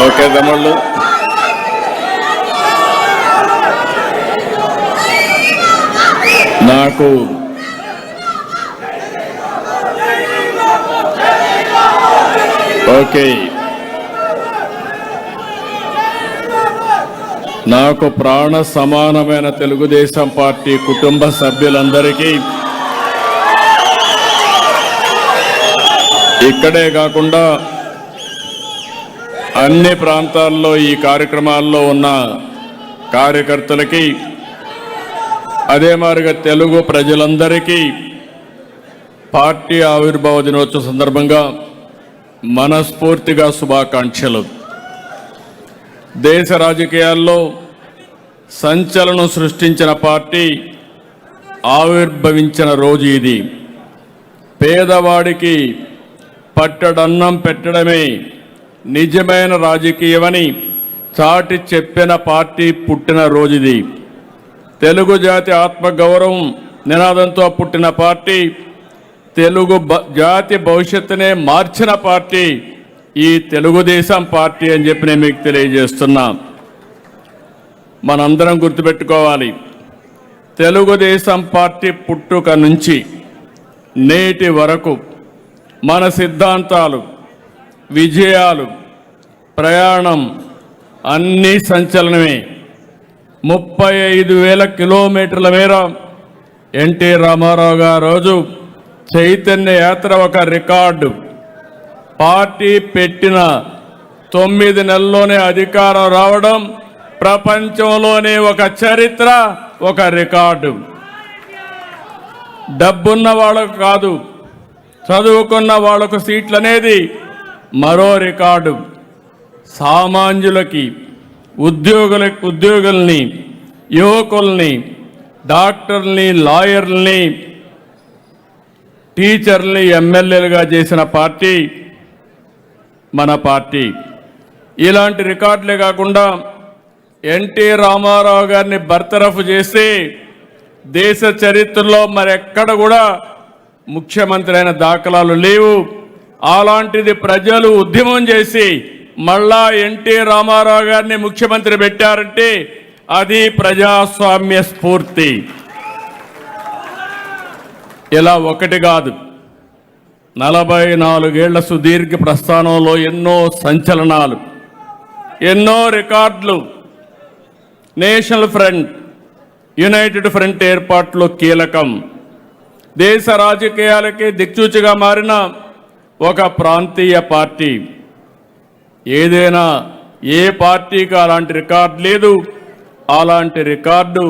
Okay తమ్ముళ్ళు, నాకు okay నాకు ప్రాణ సమానమైన తెలుగుదేశం పార్టీ కుటుంబ సభ్యులందరికీ ఇక్కడే కాకుండా అన్ని ప్రాంతాల్లో ఈ కార్యక్రమాల్లో ఉన్న కార్యకర్తలకి, అదే మాదిరిగా తెలుగు ప్రజలందరికీ పార్టీ ఆవిర్భావ దినోత్సవ సందర్భంగా మనస్ఫూర్తిగా శుభాకాంక్షలు. దేశ రాజకీయాల్లో సంచలనం సృష్టించిన పార్టీ ఆవిర్భవించిన రోజు ఇది. పేదవాడికి పట్టడన్నం పెట్టడమే నిజమైన రాజకీయమని చాటి చెప్పిన పార్టీ పుట్టిన రోజుది. తెలుగు జాతి ఆత్మగౌరవం నినాదంతో పుట్టిన పార్టీ, తెలుగు జాతి భవిష్యత్తునే మార్చిన పార్టీ ఈ తెలుగుదేశం పార్టీ అని చెప్పి నేను మీకు తెలియజేస్తున్నా. మనందరం గుర్తుపెట్టుకోవాలి, తెలుగుదేశం పార్టీ పుట్టుక నుంచి నేటి వరకు మన సిద్ధాంతాలు, విజయాలు, ప్రయాణం అన్నీ సంచలనమే. 35,000 కిలోమీటర్ల మేర ఎన్టీ రామారావు గారు రోజు చైతన్య యాత్ర ఒక రికార్డు. పార్టీ పెట్టిన 9 నెలల్లోనే అధికారం రావడం ప్రపంచంలోనే ఒక చరిత్ర, ఒక రికార్డు. డబ్బున్న వాళ్ళకు కాదు, చదువుకున్న వాళ్లకు సీట్లు అనేది మరో రికార్డు. సామాన్యులకి, ఉద్యోగుల్ని, యువకుల్ని, డాక్టర్ని, లాయర్లని, టీచర్ని ఎమ్మెల్యేలుగా చేసిన పార్టీ మన పార్టీ. ఇలాంటి రికార్డులే కాకుండా ఎన్టీ రామారావు గారిని బర్తరఫ్ చేసి దేశ చరిత్రలో మరెక్కడ కూడా ముఖ్యమంత్రి అయిన దాఖలాలు లేవు. అలాంటిది ప్రజలు ఉద్యమం చేసి మళ్ళా ఎన్టీ రామారావు గారిని ముఖ్యమంత్రి పెట్టారంటే అది ప్రజాస్వామ్య స్ఫూర్తి. ఇలా ఒకటి కాదు, 44 ఏళ్ల సుదీర్ఘ ప్రస్థానంలో ఎన్నో సంచలనాలు, ఎన్నో రికార్డులు. నేషనల్ ఫ్రంట్, యునైటెడ్ ఫ్రంట్ ఏర్పాటులో కీలకం. దేశ రాజకీయాలకి దిక్సూచిగా మారిన ఒక ప్రాంతీయ పార్టీ. ఏదైనా ఏ పార్టీకి అలాంటి రికార్డు లేదు. అలాంటి రికార్డు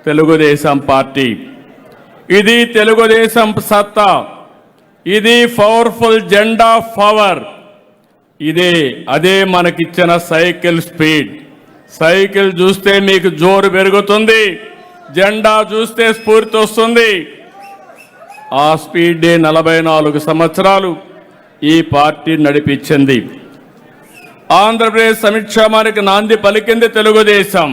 తెలుగుదేశం పార్టీ. ఇది తెలుగుదేశం సత్తా. ఇది పవర్ఫుల్ జెండా పవర్. అదే మనకిచ్చిన సైకిల్ స్పీడ్. సైకిల్ చూస్తే మీకు జోరు పెరుగుతుంది, జెండా చూస్తే స్ఫూర్తి వస్తుంది. ఆ స్పీడే 44 సంవత్సరాలు ఈ పార్టీ నడిపించింది. ఆంధ్రప్రదేశ్ సంక్షేమానికి నాంది పలికింది తెలుగుదేశం.